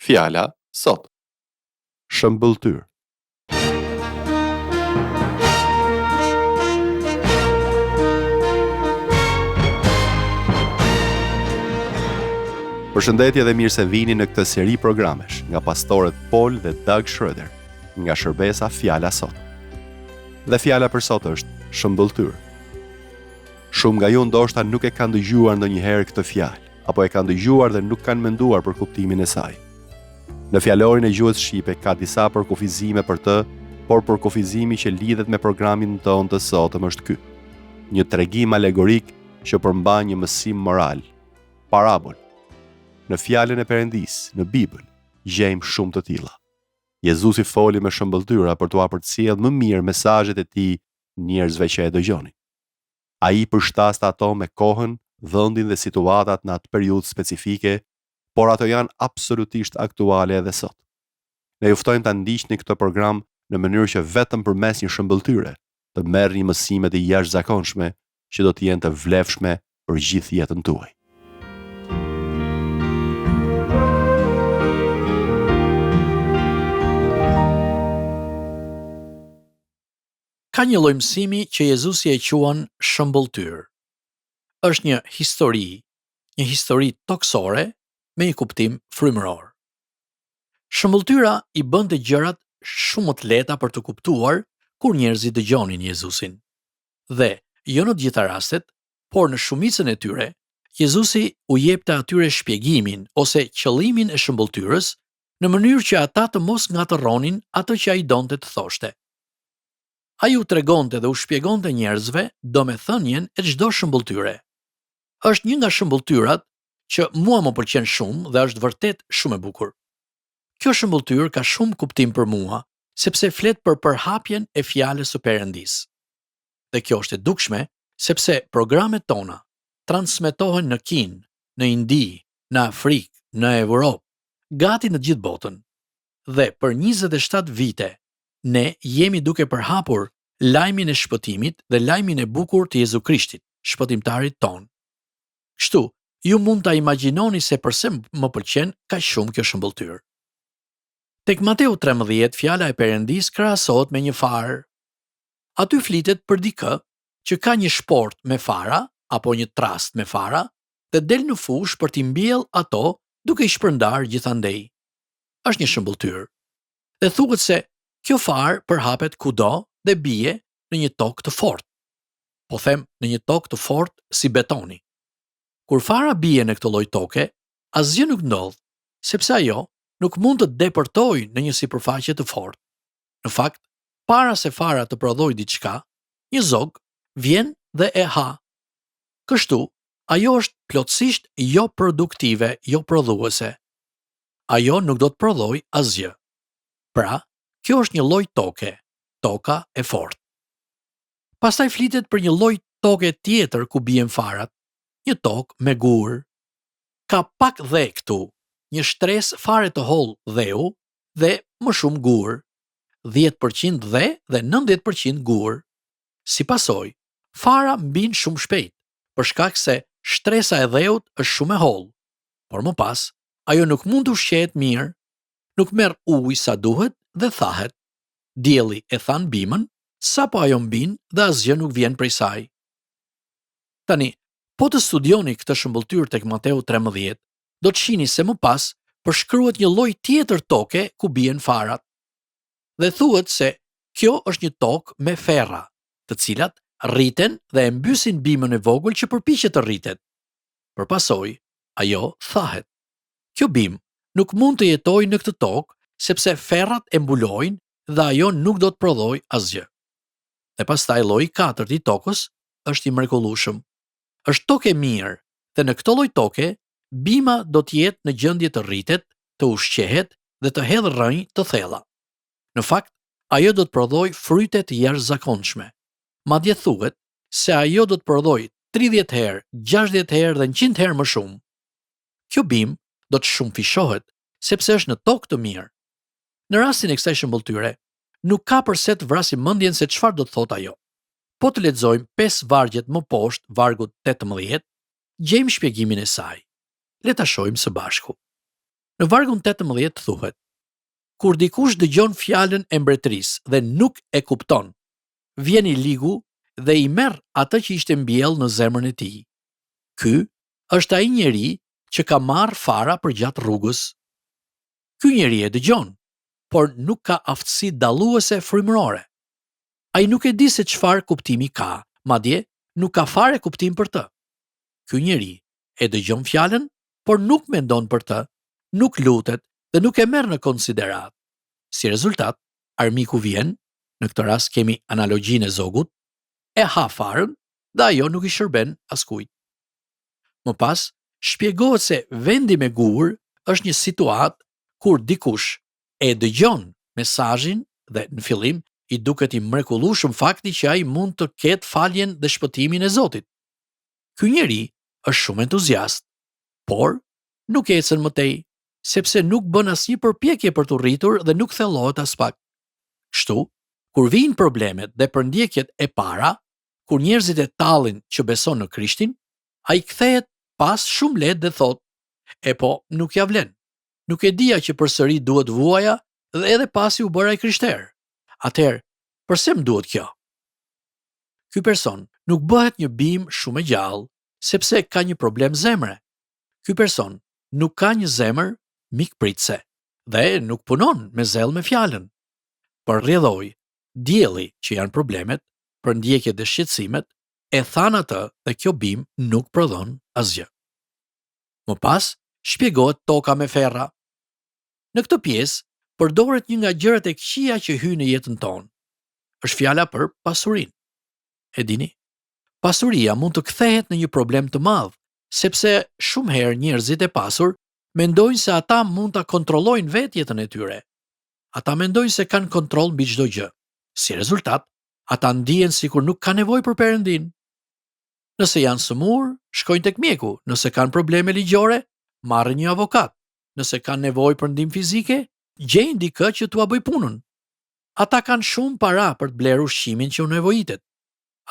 Fjala sot. Shëmbëlltyr. Përshëndetje dhe mirë se vini në këtë seri programesh nga pastorët Paul dhe Doug Schroeder, nga shërbesa Fjala sot. Dhe fjala për sot është shëmbëlltyr. Shumë nga ju ndoshta nuk e kanë dëgjuar ndonjëherë këtë fjalë, apo e kanë dëgjuar dhe nuk kanë menduar për kuptimin e saj. Në fjalorin e gjuhës shqipe ka disa përkufizime për të, por përkufizimi që lidhet me programin tonë të sotëm është ky. Një tregim alegorik që përmban një mësim moral, parabol. Në fjalën e Perëndis, në Bibël, gjejmë shumë të tilla. Jezusi foli me shëmbëlltyra për t'u përcjellë më mirë mesazhet e tij njerëzve që e dëgjonin. Ai përshtas ato me kohën, vendin dhe situatat në atë periudhë specifike, por ato janë absolutisht aktuale edhe sot. Ne ju ftojmë ta ndiqni këtë program në mënyrë që vetëm përmes një shëmbëlltyre të merrni mësime të jashtëzakonshme që do të jenë të vlefshme për gjithë jetën tuaj. Ka një lloj mësimi që Jezusi e quan shëmbëlltyr. Është një histori toksore me një kuptim frymëror. Shëmbëlltyra i bënte gjërat shumë më të lehta për të kuptuar kur njerëzit dëgjonin Jezusin. Dhe jo në të gjitha rastet, por në shumicën e tyre, Jezusi u jepte atyre shpjegimin ose qëllimin e shëmbëlltyrës në mënyrë që ata të mos ngatërronin atë që ai donte të thoshte. Ai u tregonte dhe u shpjegonte njerëzve domethënien e çdo shëmbëlltyre. Është një nga shëmbëlltyrat që mua më pëlqen shumë dhe është vërtet shumë e bukur. Kjo shëmbëlltyr ka shumë kuptim për mua, sepse flet për përhapjen e fjalës së Perëndis. Dhe kjo është e dukshme, sepse programet tona transmetohen në Kinë, në Indi, në Afrikë, në Evropë, gati në gjithë botën. Dhe për 27 vite, ne jemi duke përhapur lajmin e shpëtimit dhe lajmin e bukur të Jezu Krishtit, shpëtimtarit ton. Kështu, ju mund ta imagjinoni se pse më pëlqen kaq shumë kjo shëmbëlltyr. Tek Mateu 13, fjala e Perëndis krahasohet me një farë. Aty flitet për dikë që ka një shport me fara apo një trast me fara dhe del në fushë për t'i mbjellë ato duke i shpërndar gjithandej. Është një shëmbëlltyr. Dhe thuhet se kjo farë përhapet kudo dhe bie në një tokë të fortë. Po them në një tokë të fortë si betoni. Kur fara bie në këtë lloj toke, asgjë nuk ndodh, sepse ajo nuk mund të depërtojë në një sipërfaqe të fortë. Në fakt, para se fara të prodhojë diçka, një zog vjen dhe e ha. Kështu, ajo është plotësisht jo produktive, jo prodhuese. Ajo nuk do të prodhojë asgjë. Pra, kjo është një lloj toke, toka e fortë. Pastaj flitet për një lloj toke tjetër ku bien farat, një tokë me gur. Ka pak dhe këtu, një shtresë fare të hollë dheu dhe më shumë gur, 10% dhe 90% gur. Si pasojë, fara mbin shumë shpejt, për shkak se shtresa e dheut është shumë e hollë. Por më pas, ajo nuk mund të ushqehet mirë, nuk merr ujë sa duhet dhe thahet. Dielli e than bimën, sapo ajo mbin dhe asgjë nuk vjen prej saj. Tani, po të studioni këtë shëmbëlltyr tek Mateu 13, do të shihni se më pas përshkruhet një lloj tjetër toke ku bien farat. Dhe thuhet se kjo është një tokë me ferra, të cilat rriten dhe e mbysin bimën e vogël që përpiqet të rritet. Përpasoj, ajo thahet. Kjo bimë nuk mund të jetojë në këtë tokë sepse ferrat e mbulojnë dhe ajo nuk do të prodhojë asgjë. Dhe pastaj lloji i katërt i tokës është i mrekullueshëm. Është tokë e mirë dhe në këtë lloj toke bima do të jetë në gjendje të rritet, të ushqehet dhe të hedhë rrënjë të thella. Në fakt, ajo do të prodhojë fryte të jashtëzakonshme. Madje thuhet se ajo do të prodhojë 30 herë, 60 herë dhe 100 herë më shumë. Kjo bimë do të shumëfishohet sepse është në tokë të mirë. Në rastin e kësaj shëmbëlltyre, nuk ka përse të vrasim mendjen se çfarë do të thotë ajo. Po të lexojmë 5 vargjet më poshtë, vargu 18, gjejmë shpjegimin e saj. Le ta shohim së bashku. Në vargun 18 thuhet: Kur dikush dëgjon fjalën e mbretërisë dhe nuk e kupton, vjen i ligu dhe i merr atë që ishte mbjellë në zemrën e tij. Ky është ai njeri që ka marrë fara përgjatë rrugës. Ky njeri e dëgjon, por nuk ka aftësi dalluese frymërore. Ai nuk e di se çfarë kuptimi ka, madje nuk ka fare kuptim për të. Ky njeri e dëgjon fjalën, por nuk mendon për të, nuk lutet dhe nuk e merr në konsiderat. Si rezultat, armiku vjen, në këtë rast kemi analogjinë e zogut, e ha farën dhe ajo nuk i shërben askujt. Më pas, shpjegohet se vendi me gur është një situatë kur dikush e dëgjon mesazhin dhe në fillim i duket i mrekullueshëm fakti që ai mund të ketë faljen dhe shpëtimin e Zotit. Ky njeri është shumë entuziast, por nuk ecën më tej, sepse nuk bën asnjë përpjekje për të rritur dhe nuk thellohet as pak. Kështu, kur vijnë problemet dhe përndjekjet e para, kur njerëzit e tallin që beson në Krishtin, ai kthehet pas shumë lehtë dhe thot: "E po, nuk ja vlen. Nuk e dija që përsëri duhet vuaja dhe edhe pasi u bëra i krishter. Atëherë, pse më duhet kjo?" Ky person nuk bëhet një bim shumë e gjallë, sepse ka një problem zemre. Ky person nuk ka një zemër mikpritse dhe nuk punon me zell me fjalën. Për rrjedhoj, dielli që janë problemet, përndjekjet dhe shqetësimet, e than atë dhe kjo bim nuk prodhon asgjë. Më pas, shpjegohet toka me ferra. Në këtë pjesë, përdoret një nga gjërat e këqija që hyjnë në jetën tonë. Është fjala për pasurinë. E dini, pasuria mund të kthehet në një problem të madh, sepse shumë herë njerëzit e pasur mendojnë se ata mund ta kontrollojnë vetë jetën e tyre. Ata mendojnë se kanë kontroll mbi çdo gjë. Si rezultat, ata ndihen sikur nuk kanë nevojë për Perëndin. Nëse janë sëmur, shkojnë tek mjeku. Nëse kanë probleme ligjore, marrin një avokat. Nëse kanë nevojë për ndihmë fizike, gjejnë dikë që t'ua bëj punën. Ata kanë shumë para për të bler ushqimin që u nevojitet.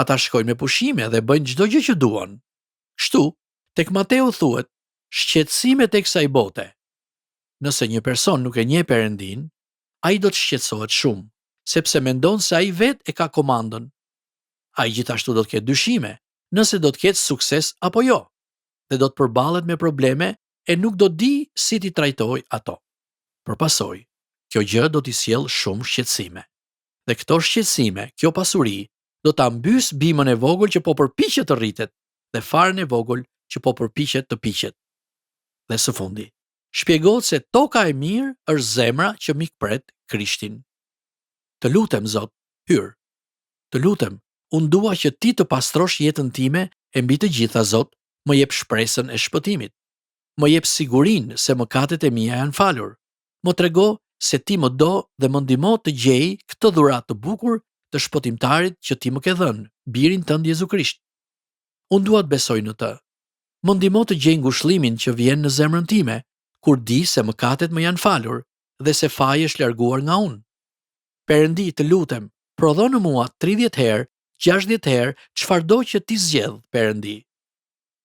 Ata shkojnë me pushime dhe bëjnë çdo gjë që duan. Kështu, tek Mateu thuhet: "Shqetësime tek kësaj bote." Nëse një person nuk e njeh Perëndin, ai do të shqetësohet shumë, sepse mendon se ai vetë e ka komandën. Ai gjithashtu do të ketë dyshime nëse do të ketë sukses apo jo, dhe do të përballet me probleme e nuk do di si t'i trajtojë ato. Për pasojë, kjo gjë do t'i sjellë shumë shqetësime. Dhe këto shqetësime, kjo pasuri, do ta mbys bimën e vogël që po përpiqet të rritet dhe farën e vogël që po përpiqet të piqet. Dhe së fundi, shpjegohet se toka e mirë është zemra që mikpret Krishtin. Të lutem, Zot, hyr. Të lutem, unë dua që ti të pastrosh jetën time e mbi të gjitha, Zot, më jep shpresën e shpëtimit. Më jep sigurinë se mëkatet e mia janë falur. Më trego se ti më do dhe më ndihmo të gjej këtë dhuratë të bukur të shpëtimtarit që ti më ke dhënë, birin tënd Jezu Krisht. Unë dua të besoj në të. Më ndihmo të gjej ngushëllimin që vjen në zemrën time, kur di se mëkatet më janë falur dhe se faji është larguar nga unë. Perëndi, të lutem, prodho në mua 30 herë, 60 herë, çfarëdo që ti zgjedh, Perëndi.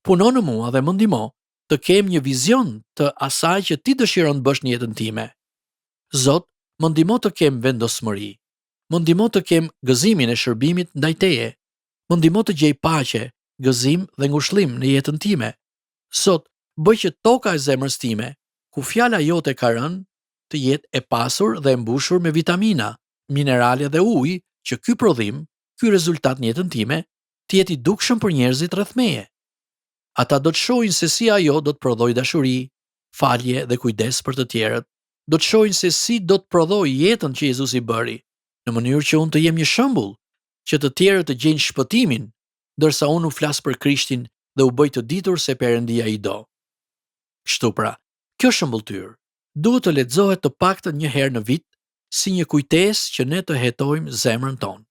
Puno në mua dhe më ndihmo të kem një vizion të asaj që ti dëshiron të bësh në jetën time. Zot, më ndihmo të kem vendosmëri. Më ndihmo të kem gëzimin e shërbimit ndaj teje. Më ndihmo të gjej paqe, gëzim dhe ngushëllim në jetën time. Zot, bëj që toka e zemrës time, ku fjala jote ka rënë, të jetë e pasur dhe e mbushur me vitamina, minerale dhe ujë, që ky prodhim, ky rezultat në jetën time, të jetë i dukshëm për njerëzit rreth meje. Ata do të shohin se si ajo do të prodhojë dashuri, falje dhe kujdes për të tjerët. Do të shohin se si do të prodhojë jetën që Jezusi bëri, në mënyrë që unë të jem një shembull, që të tjerët të gjejnë shpëtimin, ndërsa unë u flas për Krishtin dhe u bëj të ditur se Perëndia i do. Kështu pra, kjo shëmbulltyr duhet të lexohet të paktën një herë në vit, si një kujtesë që ne të hetojmë zemrën tonë.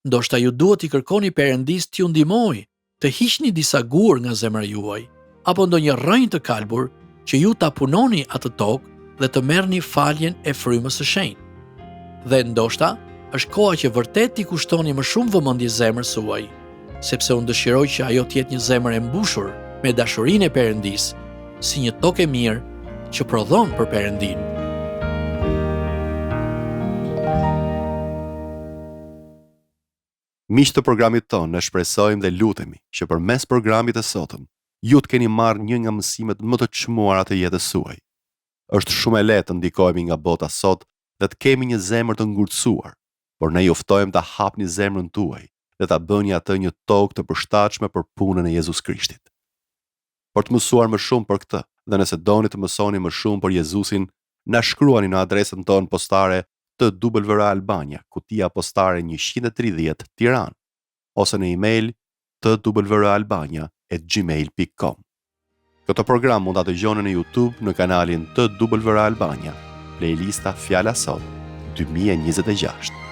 Ndoshta ju duhet i kërkoni Perëndis t'ju ndihmojë të hiqni disa gur nga zemra juaj, apo ndonjë rrënjë të kalbur që ju ta punoni atë tokë dhe të merrni faljen e frymës së shenjtë. Dhe ndoshta është koha që vërtet t'i kushtoni më shumë vëmendje zemrës suaj, sepse unë dëshiroj që ajo të jetë një zemër e mbushur me dashurinë e Perëndis, si një tokë e mirë që prodhon për Perëndin. Miq të programit tonë, ne shpresojmë dhe lutemi që përmes programit të sotëm ju të keni marrë një nga mësimet më të çmuara të jetës suaj. Është shumë e lehtë të ndikohemi nga bota sot dhe të kemi një zemër të ngurtësuar, por ne ju ftojmë ta hapni zemrën tuaj dhe ta bëni atë një tokë të përshtatshme për punën e Jezus Krishtit. Për të mësuar më shumë për këtë, dhe nëse doni të mësoni më shumë për Jezusin, na shkruani në adresën tonë postare TWR Albania, kutia postare 130 Tiranë, ose në email twralbania@gmail.com. Këtë program mund ta dëgjoni në YouTube në kanalin TWR Albania, playlista Fjala Sot 2026.